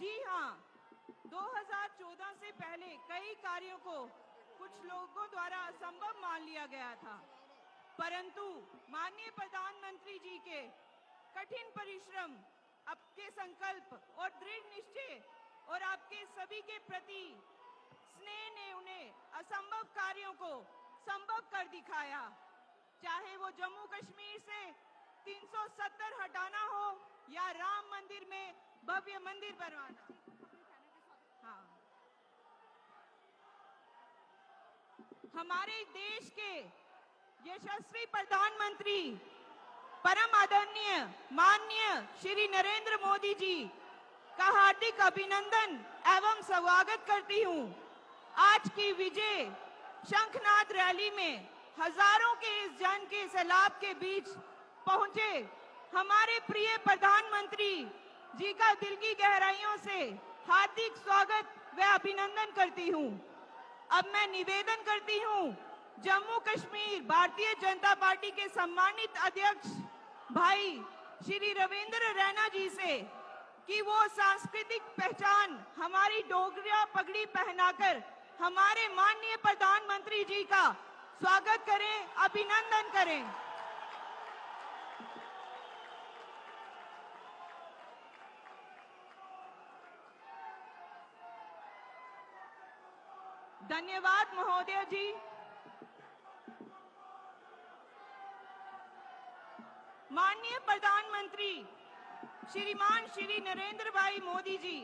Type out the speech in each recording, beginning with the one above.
जी हाँ, 2014 से पहले कई कार्यों को कुछ लोगों द्वारा असंभव मान लिया गया था, परंतु माननीय प्रधानमंत्री जी के कठिन परिश्रम, आपके संकल्प और दृढ़ निश्चय और आपके सभी के प्रति स्नेह ने उन्हें असंभव कार्यों को संभव कर दिखाया। चाहे वो जम्मू कश्मीर से 370 हटाना हो या राम मंदिर में भव्य मंदिर बनवाना। हाँ, हमारे देश के यशस्वी प्रधानमंत्री परम आदरणीय माननीय श्री नरेंद्र मोदी जी का हार्दिक अभिनंदन एवं स्वागत करती हूँ। आज की विजय शंखनाद रैली में हजारों के इस जन के सैलाब के बीच पहुंचे हमारे प्रिय प्रधानमंत्री जी का दिल की गहराइयों से हार्दिक स्वागत व अभिनंदन करती हूं। अब मैं निवेदन करती हूं जम्मू कश्मीर भारतीय जनता पार्टी के सम्मानित अध्यक्ष भाई श्री रविंद्र रैना जी से कि वो सांस्कृतिक पहचान हमारी डोगरा पगड़ी पहनाकर हमारे माननीय प्रधानमंत्री जी का स्वागत करें, अभिनंदन करें। धन्यवाद महोदय जी। माननीय प्रधानमंत्री श्रीमान श्री नरेंद्र भाई मोदी जी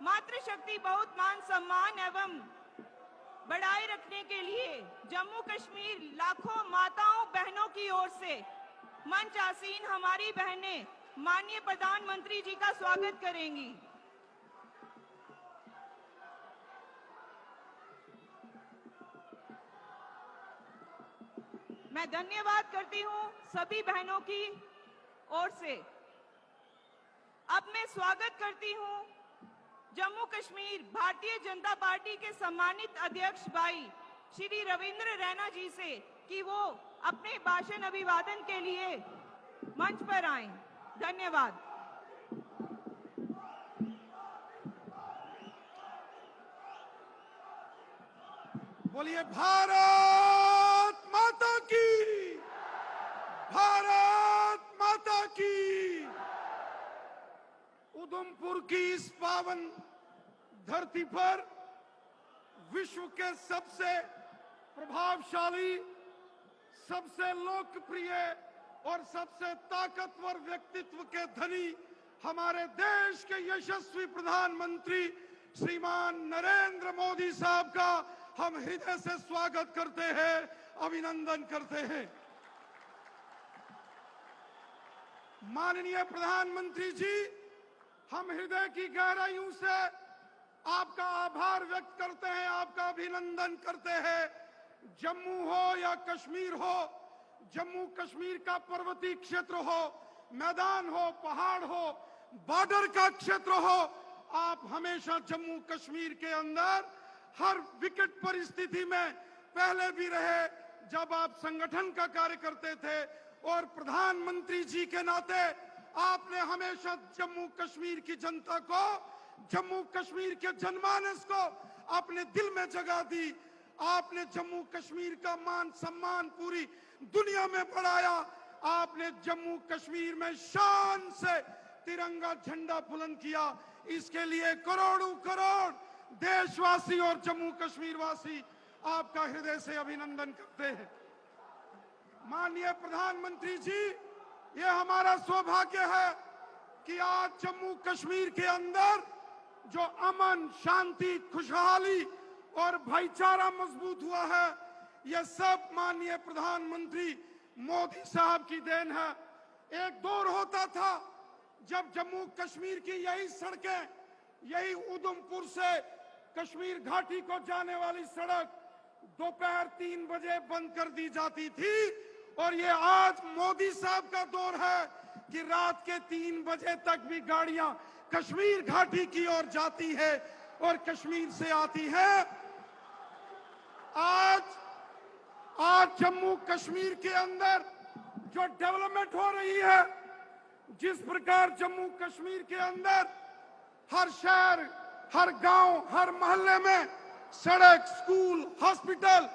मातृशक्ति बहुत मान सम्मान एवं बढ़ाए रखने के लिए जम्मू कश्मीर लाखों माताओं बहनों की ओर से मंच आसीन हमारी बहनें माननीय प्रधानमंत्री जी का स्वागत करेंगी। मैं धन्यवाद करती हूं सभी बहनों की ओर से। अब मैं स्वागत करती हूं जम्मू कश्मीर भारतीय जनता पार्टी के सम्मानित अध्यक्ष भाई श्री रविंद्र रैना जी से कि वो अपने भाषण अभिवादन के लिए मंच पर आएं। धन्यवाद। बोलिए भारत माता की, भारत माता की। उधमपुर की इस पावन धरती पर विश्व के सबसे प्रभावशाली, सबसे लोकप्रिय और सबसे ताकतवर व्यक्तित्व के धनी हमारे देश के यशस्वी प्रधानमंत्री श्रीमान नरेंद्र मोदी साहब का हम हृदय से स्वागत करते हैं, अभिनंदन करते हैं। माननीय प्रधानमंत्री जी, हम हृदय की गहराइयों से आपका आभार व्यक्त करते हैं, आपका अभिनंदन करते हैं। जम्मू हो या कश्मीर हो, जम्मू कश्मीर का पर्वतीय क्षेत्र हो, मैदान हो, पहाड़ हो, बॉर्डर का क्षेत्र हो, आप हमेशा जम्मू कश्मीर के अंदर हर विकट परिस्थिति में पहले भी रहे। जब आप संगठन का कार्य करते थे और प्रधानमंत्री जी के नाते आपने हमेशा जम्मू कश्मीर की जनता को, जम्मू कश्मीर के जनमानस को अपने दिल में जगह दी। आपने जम्मू कश्मीर का मान सम्मान पूरी दुनिया में बढ़ाया। आपने जम्मू कश्मीर में शान से तिरंगा झंडा बुलंद किया। इसके लिए करोड़ों करोड़ देशवासी और जम्मू कश्मीर वासी आपका हृदय से अभिनंदन करते हैं। माननीय प्रधानमंत्री जी, ये हमारा सौभाग्य है कि आज जम्मू कश्मीर के अंदर जो अमन, शांति, खुशहाली और भाईचारा मजबूत हुआ है, यह सब माननीय प्रधानमंत्री मोदी साहब की देन है। एक दौर होता था जब जम्मू कश्मीर की यही सड़कें, यही उधमपुर से कश्मीर घाटी को जाने वाली सड़क दोपहर 3 बजे बंद कर दी जाती थी, और ये आज मोदी साहब का दौर है कि रात के 3 बजे तक भी गाड़ियां कश्मीर घाटी की ओर जाती है और कश्मीर से आती है। आज जम्मू कश्मीर के अंदर जो डेवलपमेंट हो रही है, जिस प्रकार जम्मू कश्मीर के अंदर हर शहर, हर गांव, हर मोहल्ले में सड़क, स्कूल, हॉस्पिटल,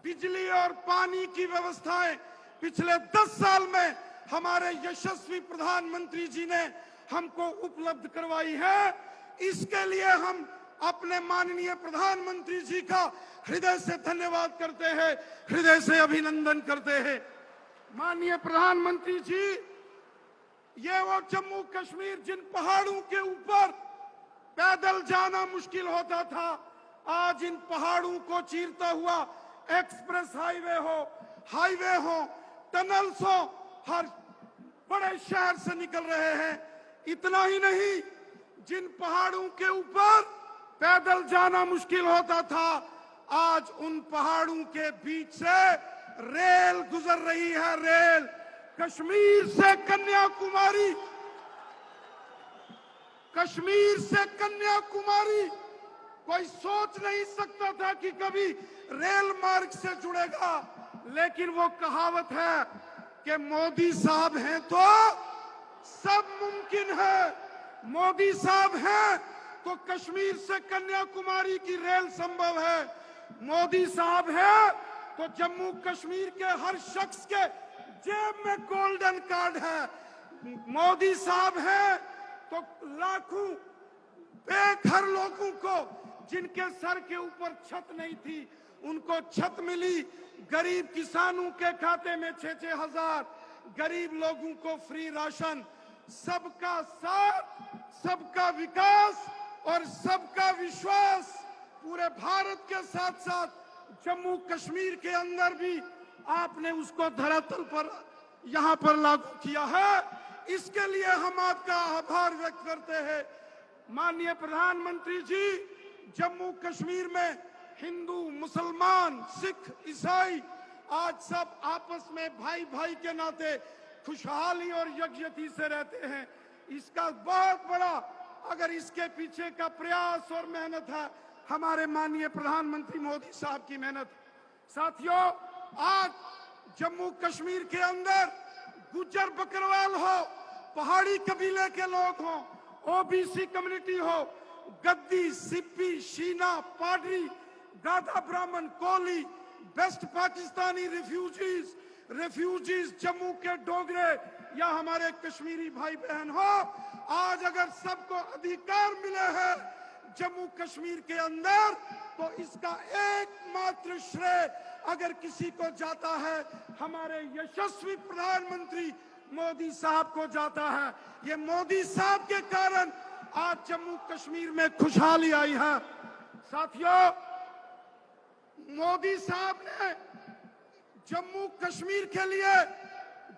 बिजली और पानी की व्यवस्थाएं पिछले 10 साल में हमारे यशस्वी प्रधानमंत्री जी ने हमको उपलब्ध करवाई है। इसके लिए हम अपने माननीय प्रधानमंत्री जी का हृदय से धन्यवाद करते हैं, हृदय से अभिनंदन करते हैं। माननीय प्रधानमंत्री जी, ये वो जम्मू कश्मीर जिन पहाड़ों के ऊपर पैदल जाना मुश्किल होता था, आज इन पहाड़ों को चीरता हुआ एक्सप्रेस हाईवे हो, टनल्स हो, हर बड़े शहर से निकल रहे हैं। इतना ही नहीं, जिन पहाड़ों के ऊपर पैदल जाना मुश्किल होता था, आज उन पहाड़ों के बीच से रेल गुजर रही है। रेल कश्मीर से कन्याकुमारी, कश्मीर से कन्याकुमारी कोई सोच नहीं सकता था कि कभी रेल मार्ग से जुड़ेगा, लेकिन वो कहावत है कि मोदी साहब हैं तो सब मुमकिन है। मोदी साहब हैं तो कश्मीर से कन्याकुमारी की रेल संभव है। मोदी साहब हैं तो जम्मू कश्मीर के हर शख्स के जेब में गोल्डन कार्ड है। मोदी साहब हैं तो लाखों बेघर लोगों को, जिनके सर के ऊपर छत नहीं थी, उनको छत मिली। गरीब किसानों के खाते में 6-6 हजार, गरीब लोगों को फ्री राशन। सबका साथ, सबका विकास और सबका विश्वास पूरे भारत के साथ साथ जम्मू कश्मीर के अंदर भी आपने उसको धरातल पर यहाँ पर लागू किया है। इसके लिए हम आपका आभार व्यक्त करते हैं। माननीय प्रधानमंत्री जी, जम्मू कश्मीर में हिंदू, मुसलमान, सिख, ईसाई आज सब आपस में भाई भाई के नाते खुशहाली और यकजहती से रहते हैं। इसका बहुत बड़ा, अगर इसके पीछे का प्रयास और मेहनत है, हमारे माननीय प्रधानमंत्री मोदी साहब की मेहनत। साथियों, आज जम्मू कश्मीर के अंदर गुज्जर बकरवाल हो, पहाड़ी कबीले के लोग हो, ओबीसी कम्युनिटी हो, गद्दी, सिप्पी, शीना, पाडरी, गाधा ब्राह्मण, कोली, वेस्ट पाकिस्तानी रेफ्यूजीज, जम्मू के डोगरे या हमारे कश्मीरी भाई बहन हो, आज अगर सबको अधिकार मिले हैं जम्मू कश्मीर के अंदर, तो इसका एकमात्र श्रेय अगर किसी को जाता है, हमारे यशस्वी प्रधानमंत्री मोदी साहब को जाता है। ये मोदी साहब के कारण आज जम्मू कश्मीर में खुशहाली आई है। साथियों, मोदी साहब ने जम्मू कश्मीर के लिए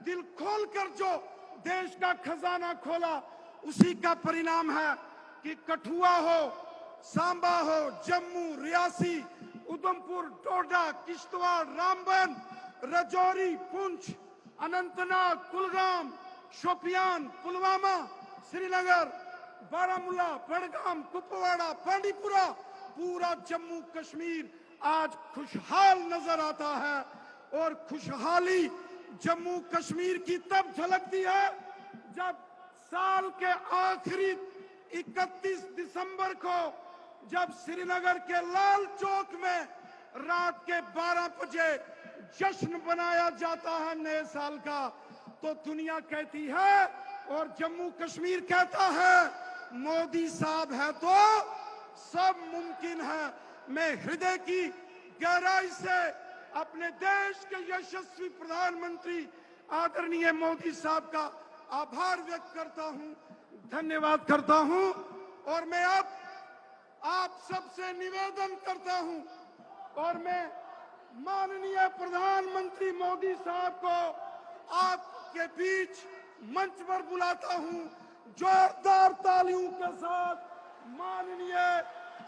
दिल खोलकर जो देश का खजाना खोला, उसी का परिणाम है कि कठुआ हो, सांबा हो, जम्मू, रियासी, उधमपुर, डोडा, किश्तवाड़, रामबन, राजौरी, पुंछ, अनंतनाग, कुलगाम, शोपियान, पुलवामा, श्रीनगर, बारामूला, बड़गाम, कुपवाड़ा, बांडीपुरा, पूरा जम्मू कश्मीर आज खुशहाल नजर आता है। और खुशहाली जम्मू कश्मीर की तब झलकती है जब साल के आखिरी 31 दिसंबर को, जब श्रीनगर के लाल चौक में रात के 12 बजे जश्न बनाया जाता है नए साल का, तो दुनिया कहती है और जम्मू कश्मीर कहता है, मोदी साहब है तो सब मुमकिन है। मैं हृदय की गहराई से अपने देश के यशस्वी प्रधानमंत्री आदरणीय मोदी साहब का आभार व्यक्त करता हूं, धन्यवाद करता हूं। और मैं अब आप सबसे निवेदन करता हूं और मैं माननीय प्रधानमंत्री मोदी साहब को आपके बीच मंच पर बुलाता हूं। जोरदार तालियों के साथ माननीय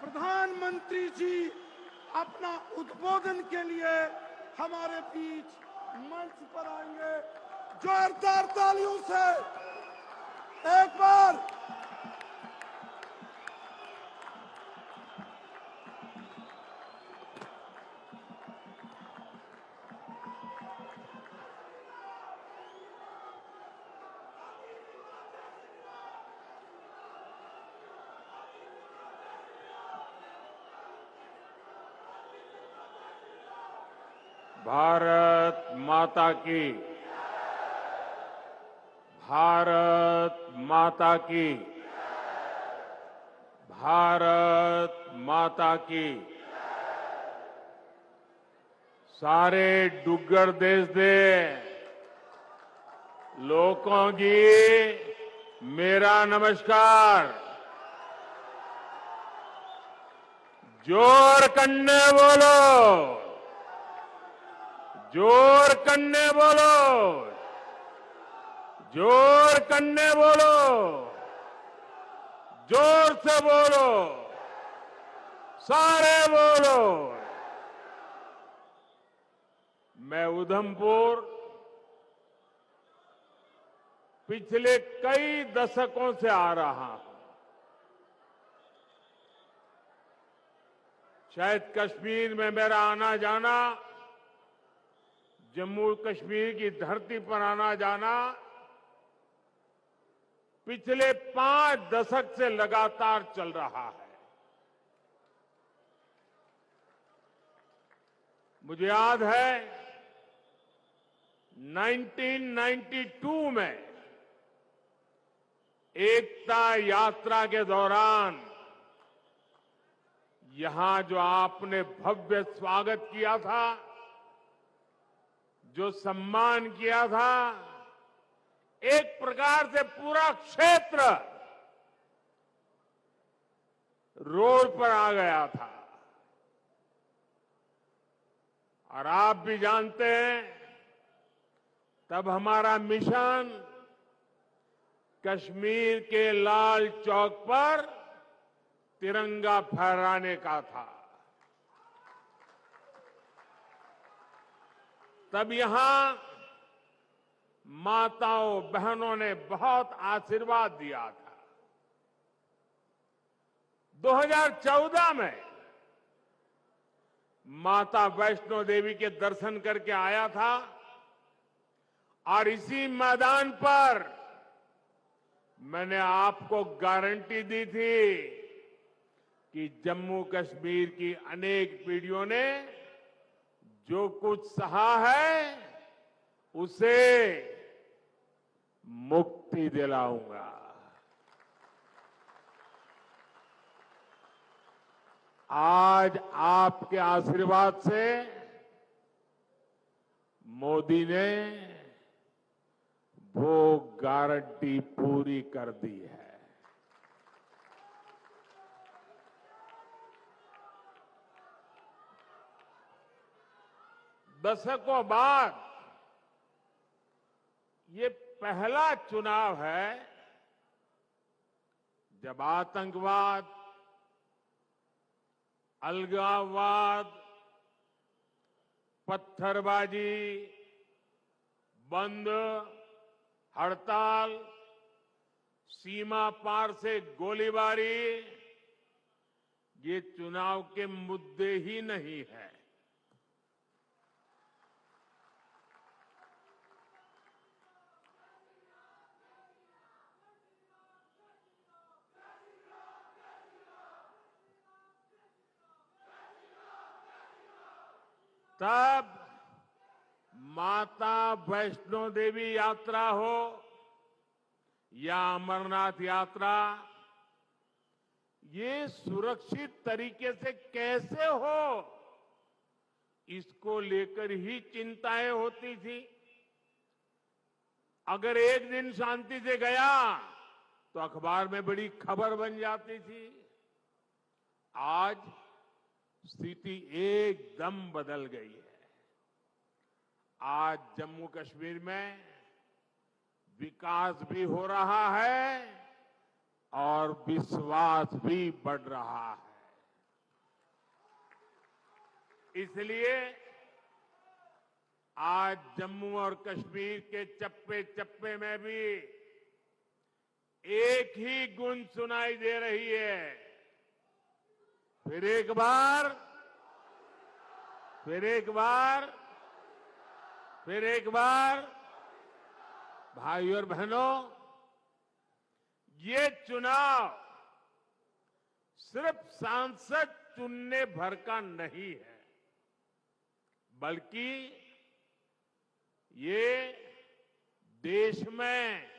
प्रधानमंत्री जी अपना उद्बोधन के लिए हमारे बीच मंच पर आएंगे। जोरदार तालियों से एक बार भारत माता की, भारत माता की, भारत माता की। सारे डुग्गर देश दे लोगों की मेरा नमस्कार। जोर कन्ने बोलो, जोर कन्ने बोलो, जोर कन्ने बोलो, जोर से बोलो, सारे बोलो। मैं उधमपुर पिछले कई दशकों से आ रहा हूं। शायद कश्मीर में मेरा आना जाना, जम्मू कश्मीर की धरती पर आना जाना पिछले 5 दशक से लगातार चल रहा है। मुझे याद है 1992 में एकता यात्रा के दौरान यहां जो आपने भव्य स्वागत किया था, जो सम्मान किया था, एक प्रकार से पूरा क्षेत्र रोड पर आ गया था। और आप भी जानते हैं, तब हमारा मिशन कश्मीर के लाल चौक पर तिरंगा फहराने का था। तब यहां माताओं बहनों ने बहुत आशीर्वाद दिया था। 2014 में माता वैष्णो देवी के दर्शन करके आया था और इसी मैदान पर मैंने आपको गारंटी दी थी कि जम्मू कश्मीर की अनेक पीढ़ियों ने जो कुछ सहा है उसे मुक्ति दिलाऊंगा। आज आपके आशीर्वाद से मोदी ने वो गारंटी पूरी कर दी है। दशकों बाद ये पहला चुनाव है जब आतंकवाद, अलगाववाद, पत्थरबाजी, बंद, हड़ताल, सीमा पार से गोलीबारी ये चुनाव के मुद्दे ही नहीं है। तब माता वैष्णो देवी यात्रा हो या अमरनाथ यात्रा, ये सुरक्षित तरीके से कैसे हो, इसको लेकर ही चिंताएं होती थी। अगर एक दिन शांति से गया तो अखबार में बड़ी खबर बन जाती थी। आज स्थिति एकदम बदल गई है। आज जम्मू कश्मीर में विकास भी हो रहा है और विश्वास भी बढ़ रहा है। इसलिए आज जम्मू और कश्मीर के चप्पे चप्पे में भी एक ही गूंज सुनाई दे रही है। फिर एक बार, फिर एक बार, फिर एक बार, भाइयों और बहनों, ये चुनाव सिर्फ सांसद चुनने भर का नहीं है, बल्कि ये देश में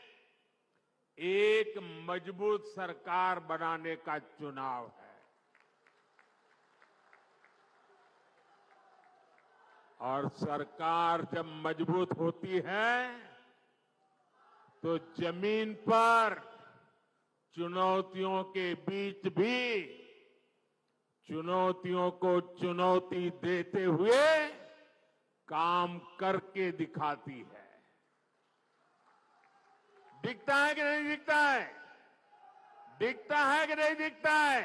एक मजबूत सरकार बनाने का चुनाव है। और सरकार जब मजबूत होती है तो जमीन पर चुनौतियों के बीच भी चुनौतियों को चुनौती देते हुए काम करके दिखाती है। दिखता है कि नहीं दिखता है? दिखता है कि नहीं दिखता है?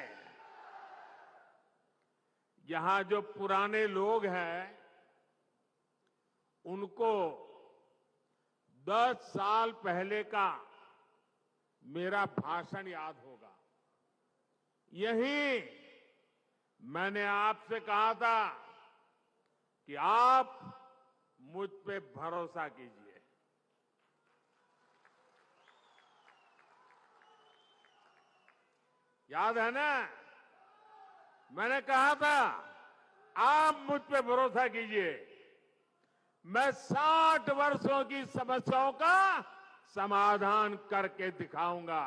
यहां जो पुराने लोग हैं उनको 10 साल पहले का मेरा भाषण याद होगा। यही मैंने आपसे कहा था कि आप मुझ पे भरोसा कीजिए। याद है ना? मैंने कहा था आप मुझ पे भरोसा कीजिए, मैं 60 वर्षों की समस्याओं का समाधान करके दिखाऊंगा।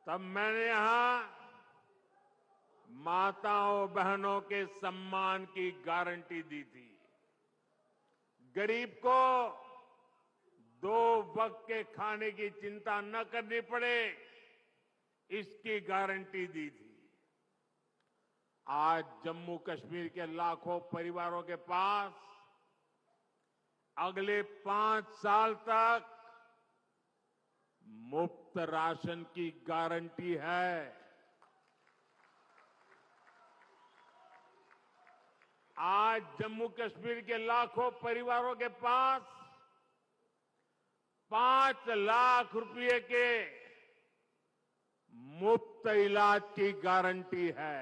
तब मैंने यहां माताओं बहनों के सम्मान की गारंटी दी थी। गरीब को 2 वक्त के खाने की चिंता न करनी पड़े, इसकी गारंटी दी थी। आज जम्मू कश्मीर के लाखों परिवारों के पास अगले 5 साल तक मुफ्त राशन की गारंटी है। आज जम्मू कश्मीर के लाखों परिवारों के पास 5 लाख रुपए के मुफ्त इलाज की गारंटी है।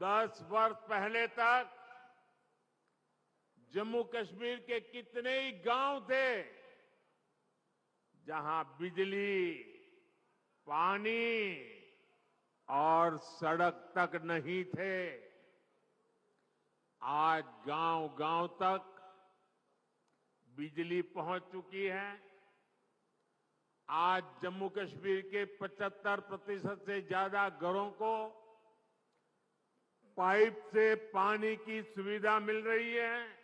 10 वर्ष पहले तक जम्मू कश्मीर के कितने ही गांव थे जहां बिजली, पानी और सड़क तक नहीं थे। आज गांव-गांव तक बिजली पहुंच चुकी है। आज जम्मू कश्मीर के 75% से ज्यादा घरों को पाइप से पानी की सुविधा मिल रही है।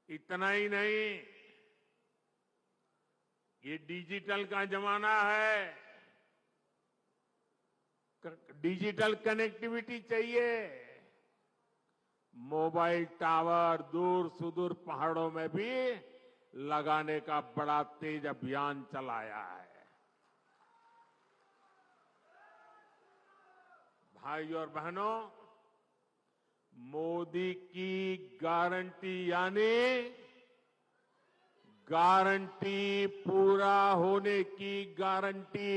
इतना ही नहीं, ये डिजिटल का जमाना है। डिजिटल कनेक्टिविटी चाहिए। मोबाइल टावर दूर सुदूर पहाड़ों में भी लगाने का बड़ा तेज अभियान चलाया है। भाई और बहनों, मोदी की गारंटी यानी गारंटी पूरा होने की गारंटी।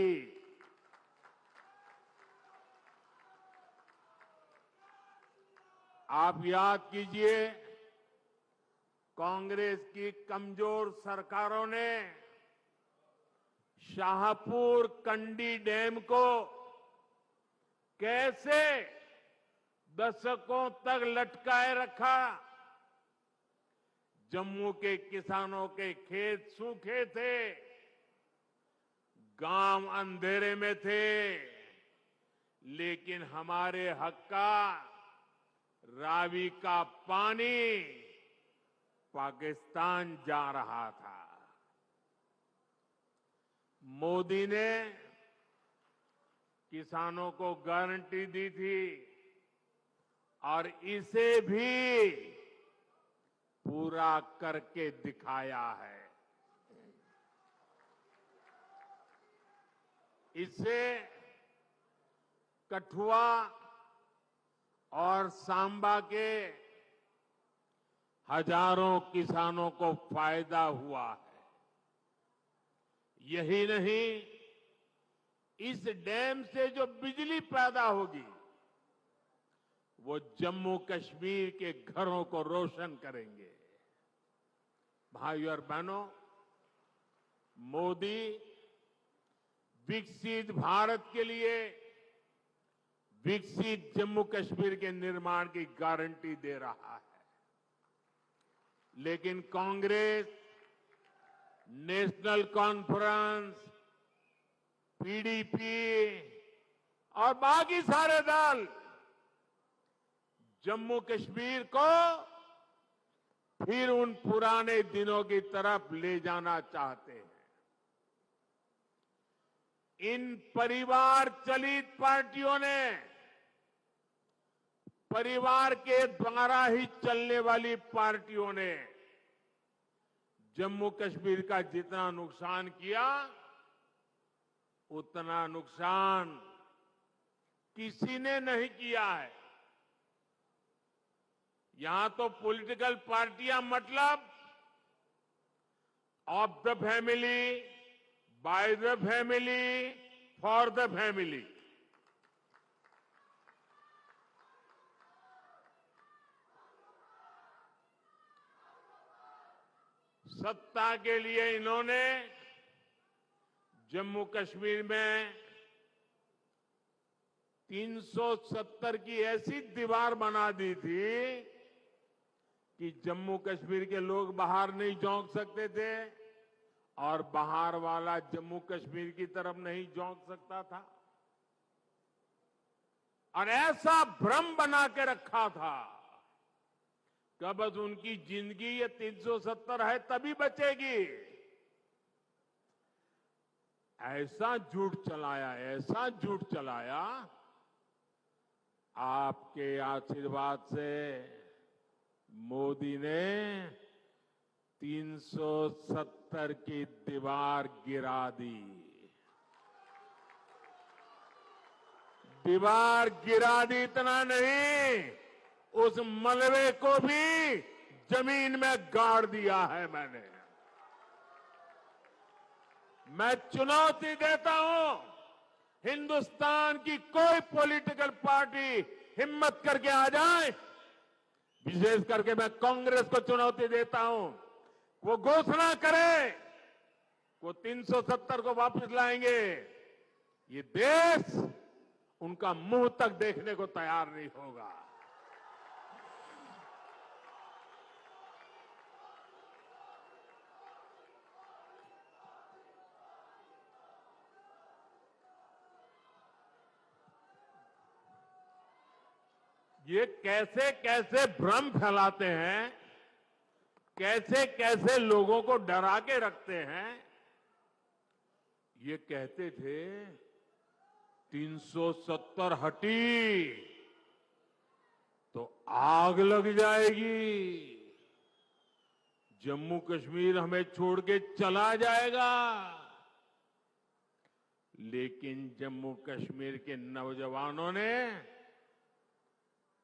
आप याद कीजिए, कांग्रेस की कमजोर सरकारों ने शाहपुर कंडी डैम को कैसे दशकों तक लटकाए रखा। जम्मू के किसानों के खेत सूखे थे, गांव अंधेरे में थे, लेकिन हमारे हक का रावी का पानी पाकिस्तान जा रहा था। मोदी ने किसानों को गारंटी दी थी और इसे भी पूरा करके दिखाया है। इससे कठुआ और सांबा के हजारों किसानों को फायदा हुआ है। यही नहीं, इस डैम से जो बिजली पैदा होगी वो जम्मू कश्मीर के घरों को रोशन करेंगे। भाइयों और बहनों, मोदी विकसित भारत के लिए विकसित जम्मू कश्मीर के निर्माण की गारंटी दे रहा है। लेकिन कांग्रेस, नेशनल कॉन्फ्रेंस, पीडीपी और बाकी सारे दल जम्मू कश्मीर को फिर उन पुराने दिनों की तरफ ले जाना चाहते हैं। इन परिवार चलित पार्टियों ने, परिवार के द्वारा ही चलने वाली पार्टियों ने जम्मू कश्मीर का जितना नुकसान किया, उतना नुकसान किसी ने नहीं किया है। यहां तो पॉलिटिकल पार्टियां मतलब of the family, by the family, for the family. सत्ता के लिए इन्होंने जम्मू कश्मीर में 370 की ऐसी दीवार बना दी थी कि जम्मू कश्मीर के लोग बाहर नहीं झोंक सकते थे और बाहर वाला जम्मू कश्मीर की तरफ नहीं झोंक सकता था। और ऐसा भ्रम बना के रखा था कि बस उनकी जिंदगी ये 370 है तभी बचेगी। ऐसा झूठ चलाया, ऐसा झूठ चलाया। आपके आशीर्वाद से मोदी ने 370 की दीवार गिरा दी। दीवार गिरा दी इतना नहीं, उस मलबे को भी जमीन में गाड़ दिया है मैंने। मैं चुनौती देता हूं, हिंदुस्तान की कोई पॉलिटिकल पार्टी हिम्मत करके आ जाए, विशेष करके मैं कांग्रेस को चुनौती देता हूं, वो घोषणा करे वो 370 को वापस लाएंगे, ये देश उनका मुंह तक देखने को तैयार नहीं होगा। ये कैसे कैसे भ्रम फैलाते हैं, कैसे कैसे लोगों को डरा के रखते हैं। ये कहते थे 370 हटी तो आग लग जाएगी, जम्मू कश्मीर हमें छोड़ के चला जाएगा। लेकिन जम्मू कश्मीर के नौजवानों ने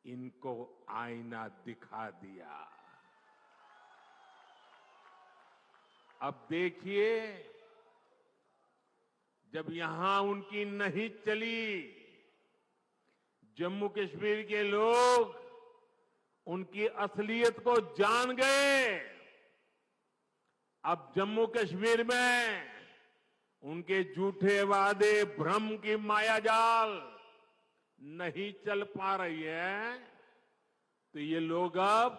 इनको आईना दिखा दिया। अब देखिए, जब यहां उनकी नहीं चली, जम्मू कश्मीर के लोग उनकी असलियत को जान गए। अब जम्मू कश्मीर में उनके झूठे वादे, भ्रम की मायाजाल नहीं चल पा रही है, तो ये लोग अब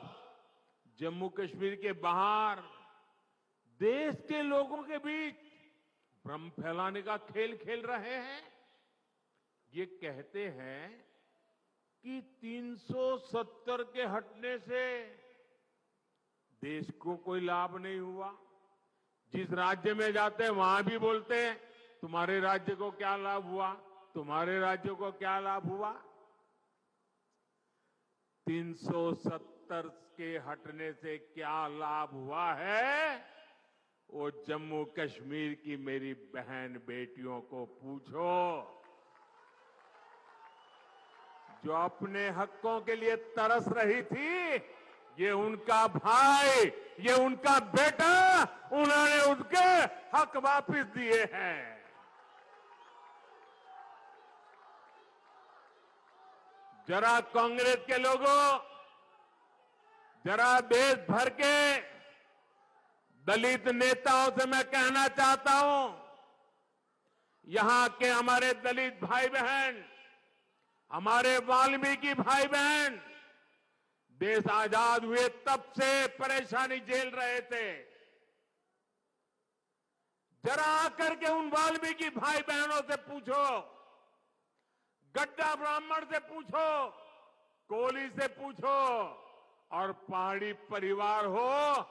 जम्मू कश्मीर के बाहर देश के लोगों के बीच भ्रम फैलाने का खेल खेल रहे हैं। ये कहते हैं कि 370 के हटने से देश को कोई लाभ नहीं हुआ। जिस राज्य में जाते हैं वहां भी बोलते हैं तुम्हारे राज्य को क्या लाभ हुआ, तुम्हारे राज्य को क्या लाभ हुआ। 370 के हटने से क्या लाभ हुआ है, वो जम्मू कश्मीर की मेरी बहन बेटियों को पूछो, जो अपने हकों के लिए तरस रही थी। ये उनका भाई, ये उनका बेटा, उन्होंने उनके हक वापस दिए हैं। जरा कांग्रेस के लोगों, जरा देश भर के दलित नेताओं से मैं कहना चाहता हूं, यहां के हमारे दलित भाई बहन, हमारे वाल्मीकि भाई बहन देश आजाद हुए तब से परेशानी झेल रहे थे। जरा आकर के उन वाल्मीकि भाई बहनों से पूछो, गड्ढा ब्राह्मण से पूछो, कोली से पूछो और पहाड़ी परिवार हो,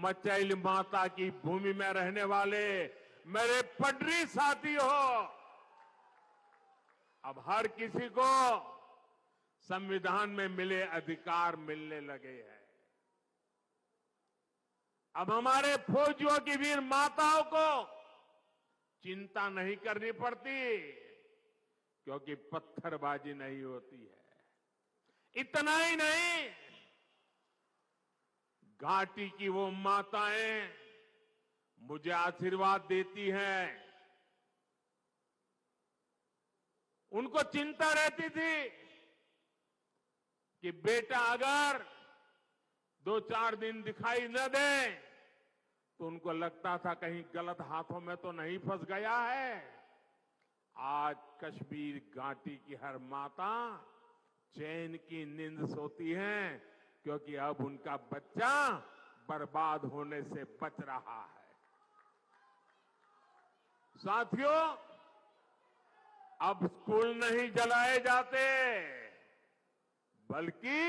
मचैल माता की भूमि में रहने वाले मेरे पटरी साथी हो, अब हर किसी को संविधान में मिले अधिकार मिलने लगे हैं। अब हमारे फौजियों की वीर माताओं को चिंता नहीं करनी पड़ती, क्योंकि पत्थरबाजी नहीं होती है। इतना ही नहीं, घाटी की वो माताएं मुझे आशीर्वाद देती हैं। उनको चिंता रहती थी कि बेटा अगर 2-4 दिन दिखाई न दे तो उनको लगता था कहीं गलत हाथों में तो नहीं फंस गया है। आज कश्मीर घाटी की हर माता चैन की नींद सोती है, क्योंकि अब उनका बच्चा बर्बाद होने से बच रहा है। साथियों, अब स्कूल नहीं जलाए जाते, बल्कि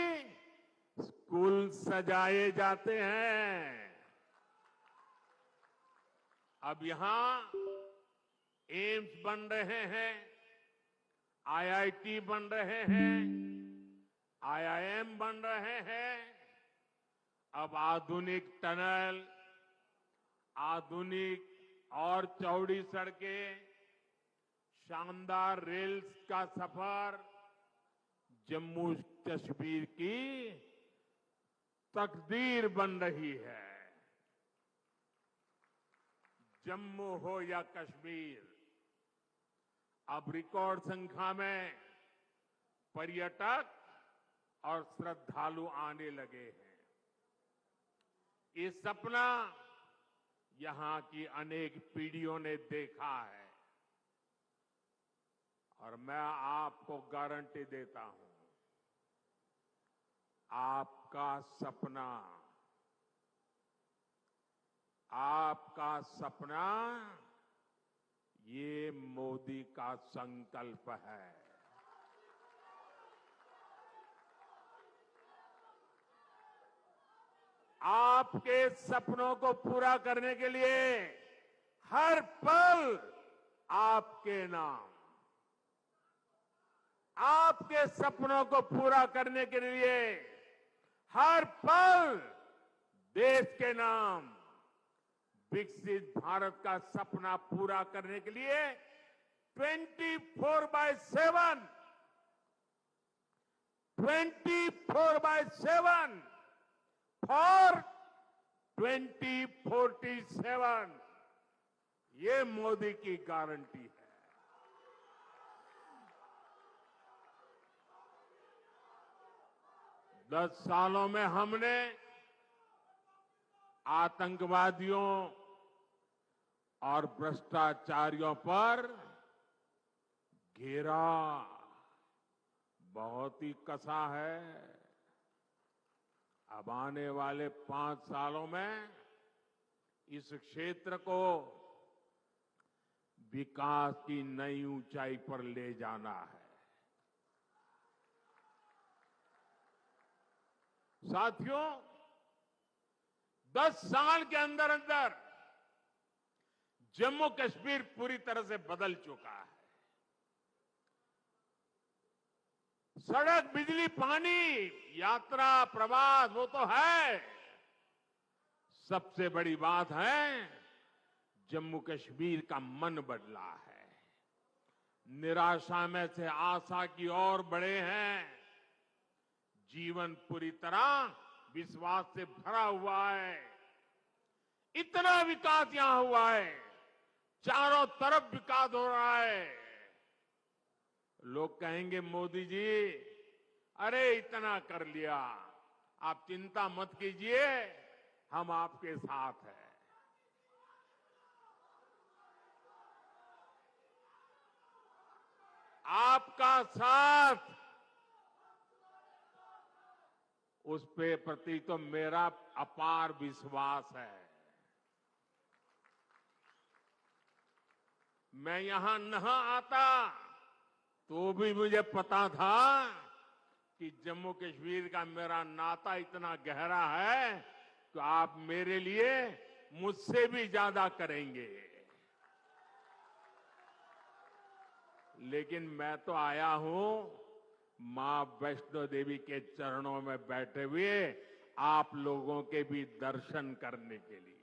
स्कूल सजाए जाते हैं। अब यहां एम्स बन रहे हैं, आईआईटी बन रहे हैं, आईआईएम बन रहे हैं। अब आधुनिक टनल, आधुनिक और चौड़ी सड़कें, शानदार रेल का सफर जम्मू कश्मीर की तकदीर बन रही है। जम्मू हो या कश्मीर, अब रिकॉर्ड संख्या में पर्यटक और श्रद्धालु आने लगे हैं। ये सपना यहां की अनेक पीढ़ियों ने देखा है और मैं आपको गारंटी देता हूं, आपका सपना, आपका सपना ये मोदी का संकल्प है। आपके सपनों को पूरा करने के लिए हर पल आपके नाम, आपके सपनों को पूरा करने के लिए हर पल देश के नाम, विकसित भारत का सपना पूरा करने के लिए 24/7 फॉर 2047 ये मोदी की गारंटी है। दस सालों में हमने आतंकवादियों और भ्रष्टाचारियों पर घेरा बहुत ही कसा है। अब आने वाले 5 सालों में इस क्षेत्र को विकास की नई ऊंचाई पर ले जाना है। साथियों, 10 साल के अंदर अंदर जम्मू कश्मीर पूरी तरह से बदल चुका है। सड़क, बिजली, पानी, यात्रा, प्रवास वो तो है, सबसे बड़ी बात है जम्मू कश्मीर का मन बदला है। निराशा में से आशा की ओर बढ़े हैं। जीवन पूरी तरह विश्वास से भरा हुआ है। इतना विकास यहां हुआ है, चारों तरफ विकास हो रहा है। लोग कहेंगे मोदी जी अरे इतना कर लिया, आप चिंता मत कीजिए, हम आपके साथ हैं। आपका साथ, उस पे प्रति तो मेरा अपार विश्वास है। मैं यहां न आता तो भी मुझे पता था कि जम्मू कश्मीर का मेरा नाता इतना गहरा है कि आप मेरे लिए मुझसे भी ज्यादा करेंगे। लेकिन मैं तो आया हूं मां वैष्णो देवी के चरणों में बैठे हुए आप लोगों के भी दर्शन करने के लिए।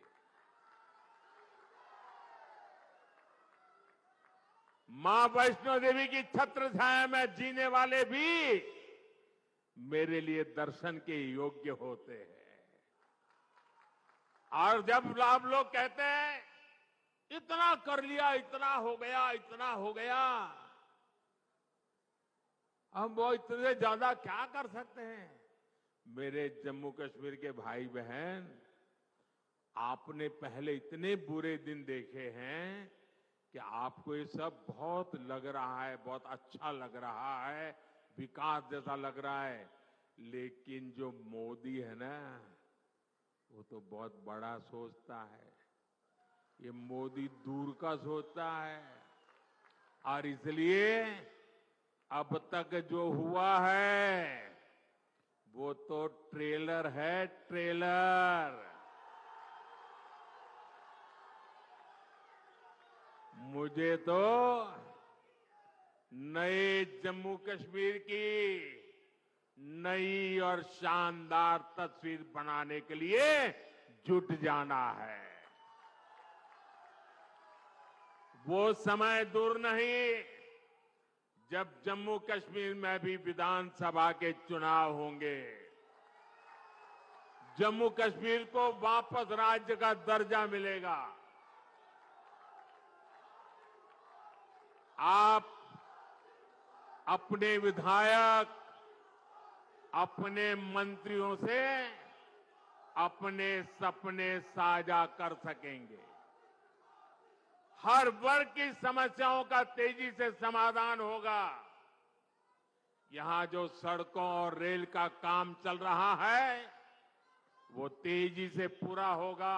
मां वैष्णो देवी की छत्र छाया में जीने वाले भी मेरे लिए दर्शन के योग्य होते हैं। और जब आप लोग कहते हैं इतना कर लिया, इतना हो गया, इतना हो गया, हम वो इतने ज्यादा क्या कर सकते हैं? मेरे जम्मू कश्मीर के भाई बहन, आपने पहले इतने बुरे दिन देखे हैं कि आपको ये सब बहुत लग रहा है, बहुत अच्छा लग रहा है, विकास जैसा लग रहा है। लेकिन जो मोदी है ना, वो तो बहुत बड़ा सोचता है। ये मोदी दूर का सोचता है। और इसलिए अब तक जो हुआ है वो तो ट्रेलर है, ट्रेलर। मुझे तो नए जम्मू कश्मीर की नई और शानदार तस्वीर बनाने के लिए जुट जाना है। वो समय दूर नहीं जब जम्मू कश्मीर में भी विधानसभा के चुनाव होंगे। जम्मू कश्मीर को वापस राज्य का दर्जा मिलेगा। आप अपने विधायक, अपने मंत्रियों से अपने सपने साझा कर सकेंगे। हर वर्ग की समस्याओं का तेजी से समाधान होगा। यहां जो सड़कों और रेल का काम चल रहा है वो तेजी से पूरा होगा।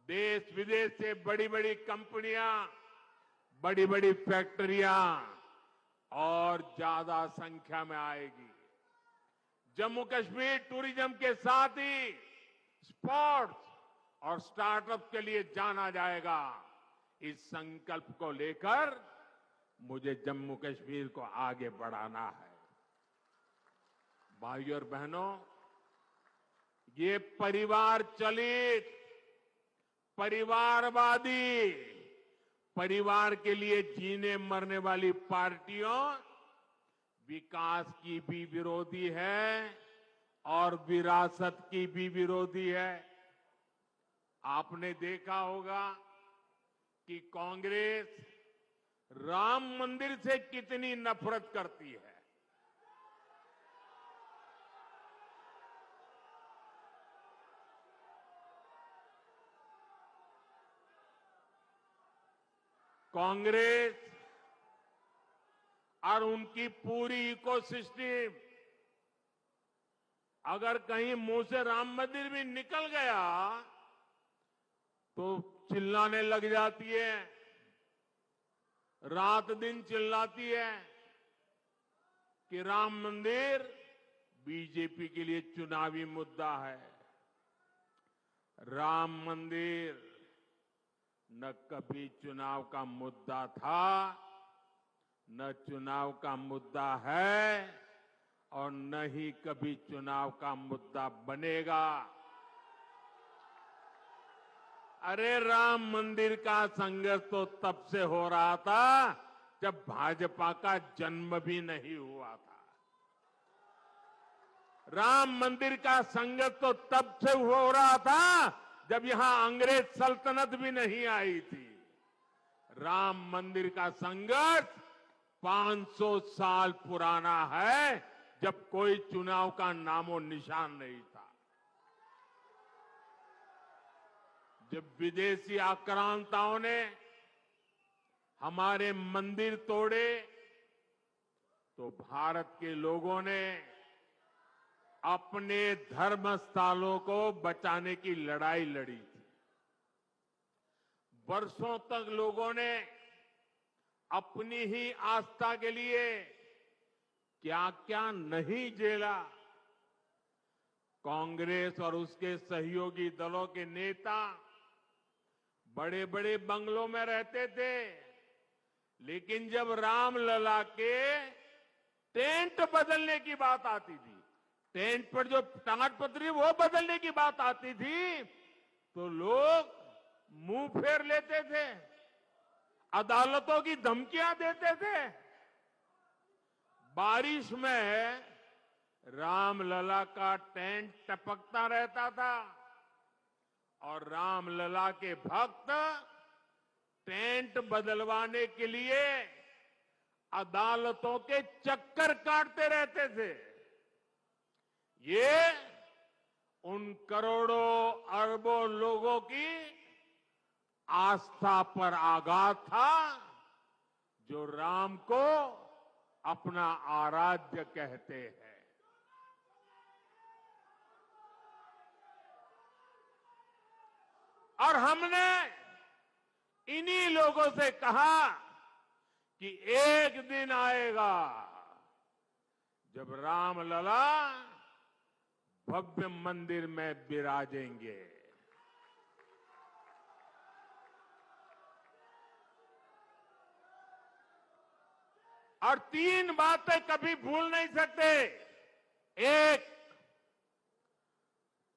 देश विदेश से बड़ी बड़ी कंपनियां, बड़ी बड़ी फैक्ट्रियां और ज्यादा संख्या में आएगी। जम्मू कश्मीर टूरिज्म के साथ ही स्पोर्ट्स और स्टार्टअप के लिए जाना जाएगा। इस संकल्प को लेकर मुझे जम्मू कश्मीर को आगे बढ़ाना है। भाइयों और बहनों, ये परिवार चलित, परिवारवादी, परिवार के लिए जीने मरने वाली पार्टियों विकास की भी विरोधी है और विरासत की भी विरोधी है। आपने देखा होगा कि कांग्रेस राम मंदिर से कितनी नफरत करती है। कांग्रेस और उनकी पूरी इकोसिस्टम अगर कहीं मुंह से राम मंदिर भी निकल गया तो चिल्लाने लग जाती है, रात दिन चिल्लाती है कि राम मंदिर बीजेपी के लिए चुनावी मुद्दा है। राम मंदिर न कभी चुनाव का मुद्दा था, न चुनाव का मुद्दा है और न ही कभी चुनाव का मुद्दा बनेगा। अरे राम मंदिर का संघर्ष तो तब से हो रहा था जब भाजपा का जन्म भी नहीं हुआ था। राम मंदिर का संघर्ष तो तब से हो रहा था जब यहां अंग्रेज सल्तनत भी नहीं आई थी। राम मंदिर का संघर्ष 500 साल पुराना है, जब कोई चुनाव का नामो निशान नहीं था। जब विदेशी आक्रांताओं ने हमारे मंदिर तोड़े, तो भारत के लोगों ने अपने धर्म स्थलों को बचाने की लड़ाई लड़ी थी। वर्षों तक लोगों ने अपनी ही आस्था के लिए क्या क्या नहीं झेला। कांग्रेस और उसके सहयोगी दलों के नेता बड़े बड़े बंगलों में रहते थे, लेकिन जब रामलला के टेंट बदलने की बात आती थी, टेंट पर जो ताड़पत्री वो बदलने की बात आती थी, तो लोग मुंह फेर लेते थे, अदालतों की धमकियां देते थे। बारिश में रामलला का टेंट टपकता रहता था और रामलला के भक्त टेंट बदलवाने के लिए अदालतों के चक्कर काटते रहते थे। ये उन करोड़ों अरबों लोगों की आस्था पर आघात था जो राम को अपना आराध्य कहते हैं। और हमने इन्हीं लोगों से कहा कि एक दिन आएगा जब रामलला भव्य मंदिर में विराजेंगे। और तीन बातें कभी भूल नहीं सकते। एक,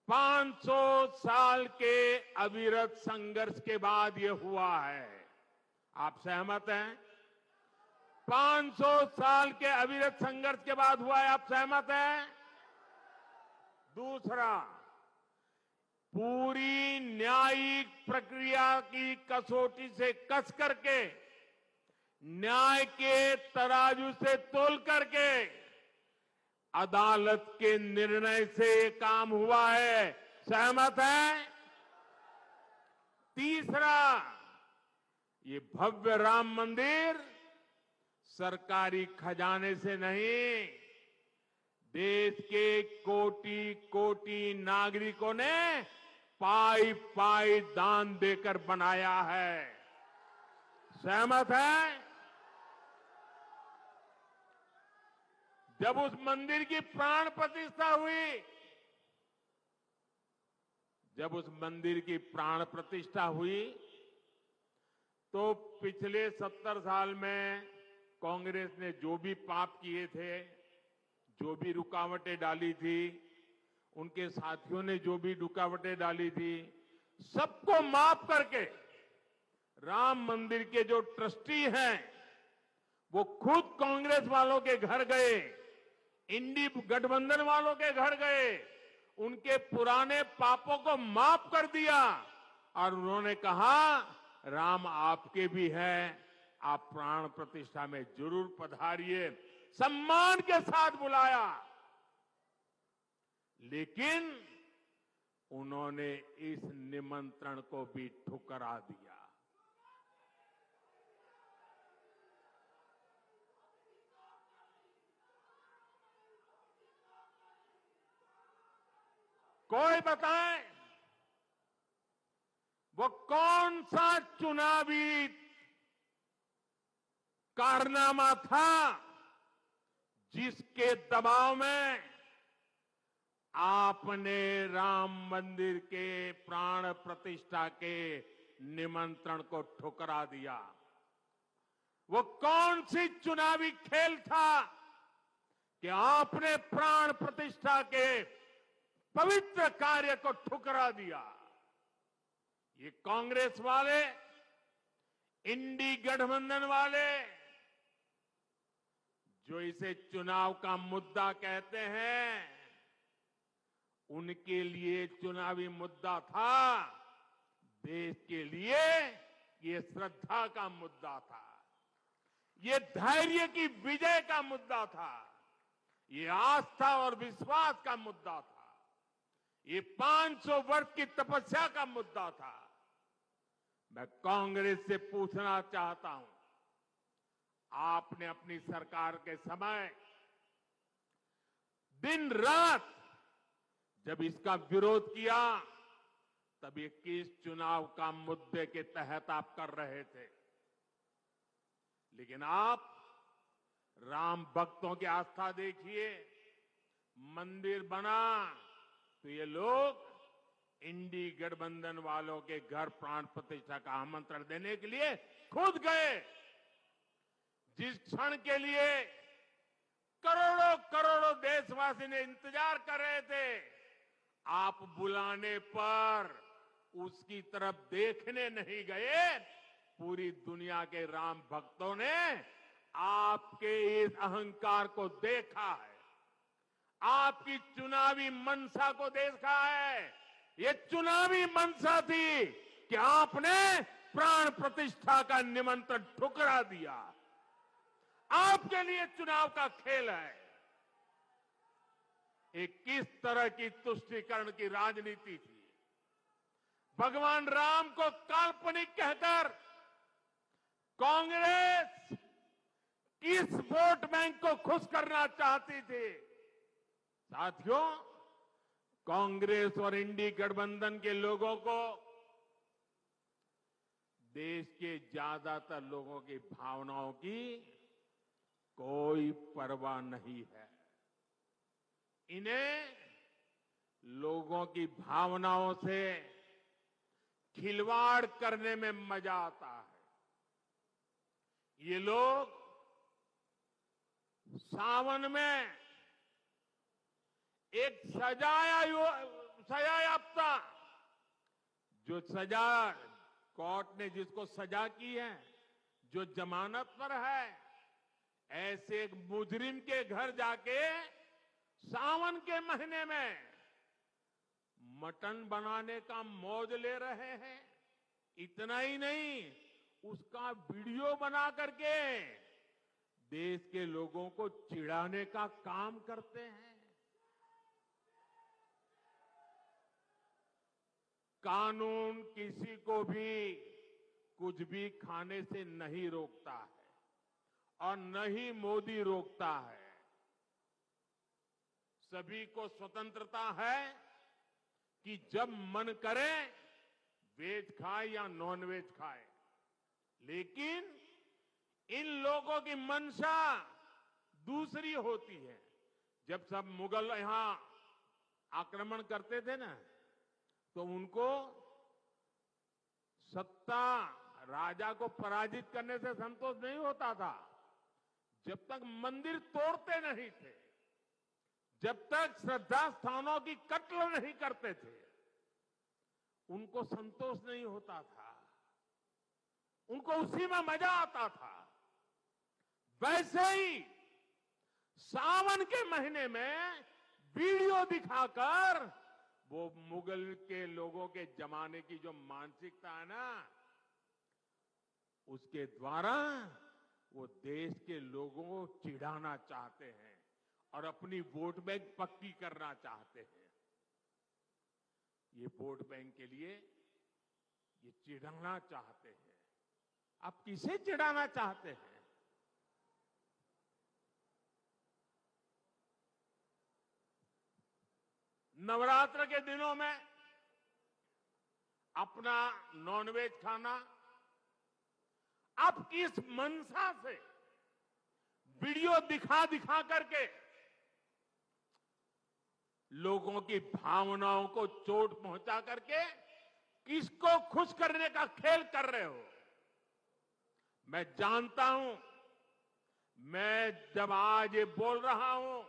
500 साल के अविरत संघर्ष के बाद ये हुआ है। आप सहमत हैं? 500 साल के अविरत संघर्ष के बाद हुआ है। आप सहमत हैं? दूसरा, पूरी न्यायिक प्रक्रिया की कसौटी से कस करके, न्याय के तराजू से तोल करके अदालत के निर्णय से काम हुआ है। सहमत है? तीसरा, ये भव्य राम मंदिर सरकारी खजाने से नहीं, देश के कोटि कोटि नागरिकों ने पाई पाई दान देकर बनाया है। सहमत है? जब उस मंदिर की प्राण प्रतिष्ठा हुई, जब उस मंदिर की प्राण प्रतिष्ठा हुई, तो पिछले 70 साल में कांग्रेस ने जो भी पाप किए थे, जो भी रुकावटें डाली थी, उनके साथियों ने जो भी रुकावटें डाली थी, सबको माफ करके राम मंदिर के जो ट्रस्टी हैं, वो खुद कांग्रेस वालों के घर गए, इंडी गठबंधन वालों के घर गए, उनके पुराने पापों को माफ कर दिया और उन्होंने कहा राम आपके भी हैं, आप प्राण प्रतिष्ठा में जरूर पधारिए। सम्मान के साथ बुलाया, लेकिन उन्होंने इस निमंत्रण को भी ठुकरा दिया। कोई बताए वो कौन सा चुनावी कारनामा था जिसके दबाव में आपने राम मंदिर के प्राण प्रतिष्ठा के निमंत्रण को ठुकरा दिया? वो कौन सी चुनावी खेल था कि आपने प्राण प्रतिष्ठा के पवित्र कार्य को ठुकरा दिया? ये कांग्रेस वाले, इंडी गठबंधन वाले, जो इसे चुनाव का मुद्दा कहते हैं, उनके लिए चुनावी मुद्दा था, देश के लिए ये श्रद्धा का मुद्दा था, ये धैर्य की विजय का मुद्दा था, ये आस्था और विश्वास का मुद्दा था, ये 500 वर्ष की तपस्या का मुद्दा था। मैं कांग्रेस से पूछना चाहता हूं, आपने अपनी सरकार के समय दिन रात जब इसका विरोध किया, तब ये किस चुनाव का मुद्दे के तहत आप कर रहे थे। लेकिन आप राम भक्तों की आस्था देखिए, मंदिर बना तो ये लोग इंडी गठबंधन वालों के घर प्राण प्रतिष्ठा का आमंत्रण देने के लिए खुद गए। जिस क्षण के लिए करोड़ों करोड़ों देशवासी ने इंतजार कर रहे थे, आप बुलाने पर उसकी तरफ देखने नहीं गए। पूरी दुनिया के राम भक्तों ने आपके इस अहंकार को देखा है, आपकी चुनावी मनसा को देखा है। ये चुनावी मनसा थी कि आपने प्राण प्रतिष्ठा का निमंत्रण ठुकरा दिया। आपके लिए चुनाव का खेल है। एक किस तरह की तुष्टीकरण की राजनीति थी। भगवान राम को काल्पनिक कहकर कांग्रेस किस वोट बैंक को खुश करना चाहती थी। साथियों, कांग्रेस और इंडी गठबंधन के लोगों को देश के ज्यादातर लोगों की भावनाओं की कोई परवाह नहीं है। इन्हें लोगों की भावनाओं से खिलवाड़ करने में मजा आता है। ये लोग सावन में एक सजायाफ्ता, जो सजा कोर्ट ने जिसको सजा की है, जो जमानत पर है, ऐसे एक मुजरिम के घर जाके सावन के महीने में मटन बनाने का मौज ले रहे हैं। इतना ही नहीं, उसका वीडियो बना करके देश के लोगों को चिढ़ाने का काम करते हैं। कानून किसी को भी कुछ भी खाने से नहीं रोकता है और न ही मोदी रोकता है। सभी को स्वतंत्रता है कि जब मन करे वेज खाए या नॉन वेज खाए। लेकिन इन लोगों की मंशा दूसरी होती है। जब सब मुगल यहां आक्रमण करते थे ना, तो उनको सत्ता, राजा को पराजित करने से संतोष नहीं होता था। जब तक मंदिर तोड़ते नहीं थे, जब तक श्रद्धा स्थानों की कत्ल नहीं करते थे, उनको संतोष नहीं होता था। उनको उसी में मजा आता था। वैसे ही सावन के महीने में वीडियो दिखाकर वो मुगल के लोगों के जमाने की जो मानसिकता है ना, उसके द्वारा वो देश के लोगों को चिढ़ाना चाहते हैं और अपनी वोट बैंक पक्की करना चाहते हैं। ये वोट बैंक के लिए ये चिढ़ाना चाहते हैं। आप किसे चिढ़ाना चाहते हैं? नवरात्र के दिनों में अपना नॉनवेज खाना, आप किस मनसा से वीडियो दिखा दिखा करके लोगों की भावनाओं को चोट पहुंचा करके किसको खुश करने का खेल कर रहे हो? मैं जानता हूं, मैं जब आज ये बोल रहा हूं,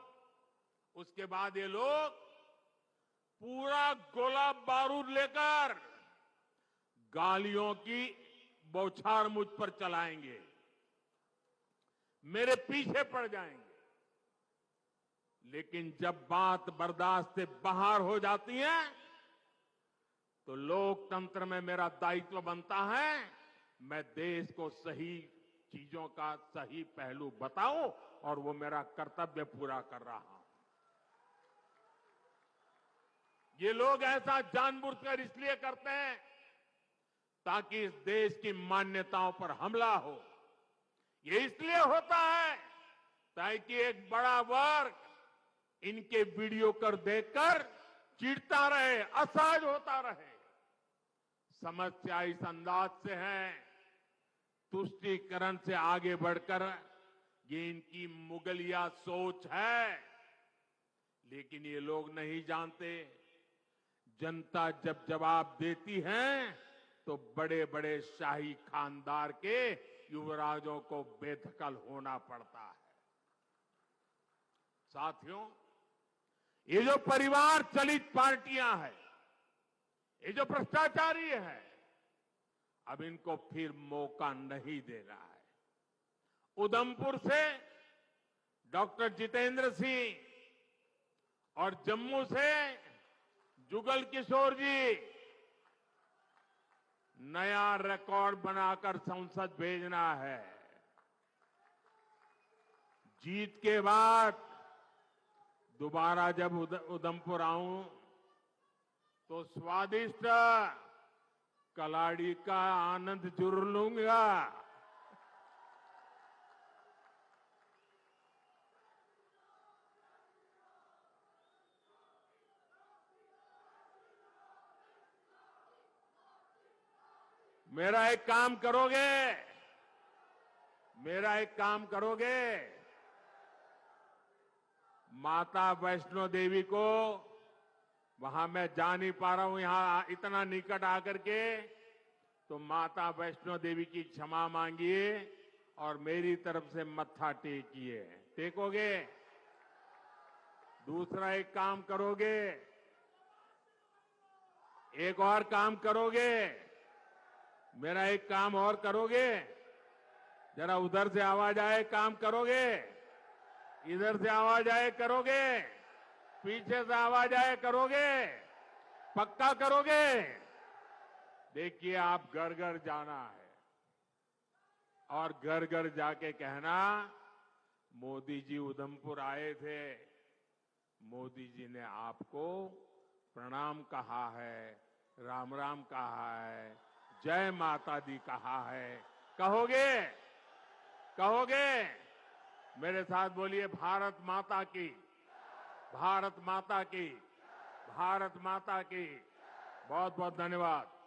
उसके बाद ये लोग पूरा गोला बारूद लेकर गालियों की बौछार मुझ पर चलाएंगे, मेरे पीछे पड़ जाएंगे। लेकिन जब बात बर्दाश्त से बाहर हो जाती है, तो लोकतंत्र में मेरा दायित्व बनता है, मैं देश को सही चीजों का सही पहलू बताऊं और वो मेरा कर्तव्य पूरा कर रहा हूं। ये लोग ऐसा जानबूझकर इसलिए करते हैं ताकि इस देश की मान्यताओं पर हमला हो, ये इसलिए होता है ताकि एक बड़ा वर्ग इनके वीडियो कर देखकर चिढ़ता रहे, असहज होता रहे। समस्या इस अंदाज से है, तुष्टीकरण से आगे बढ़कर ये इनकी मुगलिया सोच है। लेकिन ये लोग नहीं जानते, जनता जब जवाब देती है तो बड़े बड़े शाही खानदार के युवराजों को बेदखल होना पड़ता है। साथियों, ये जो परिवार चलित पार्टियां हैं, ये जो भ्रष्टाचारी है, अब इनको फिर मौका नहीं देना है। उधमपुर से डॉक्टर जितेंद्र सिंह और जम्मू से जुगल किशोर जी नया रिकॉर्ड बनाकर संसद भेजना है। जीत के बाद दोबारा जब उधमपुर आऊं तो स्वादिष्ट कलाड़ी का आनंद जरूर लूंगा। मेरा एक काम करोगे? मेरा एक काम करोगे? माता वैष्णो देवी को, वहां मैं जा नहीं पा रहा हूं यहां इतना निकट आकर के, तो माता वैष्णो देवी की क्षमा मांगिए और मेरी तरफ से मत्था टेकिए। टेकोगे? दूसरा एक काम करोगे? एक और काम करोगे? मेरा एक काम और करोगे? जरा उधर से आवाज आए, काम करोगे? इधर से आवाज आए, करोगे? पीछे से आवाज आए, करोगे? पक्का करोगे? देखिए, आप घर घर जाना है और घर घर जाके कहना, मोदी जी उधमपुर आए थे, मोदी जी ने आपको प्रणाम कहा है, राम राम कहा है, जय माता दी कहा है। कहोगे? कहोगे? मेरे साथ बोलिए, भारत माता की, भारत माता की, भारत माता की। बहुत बहुत धन्यवाद।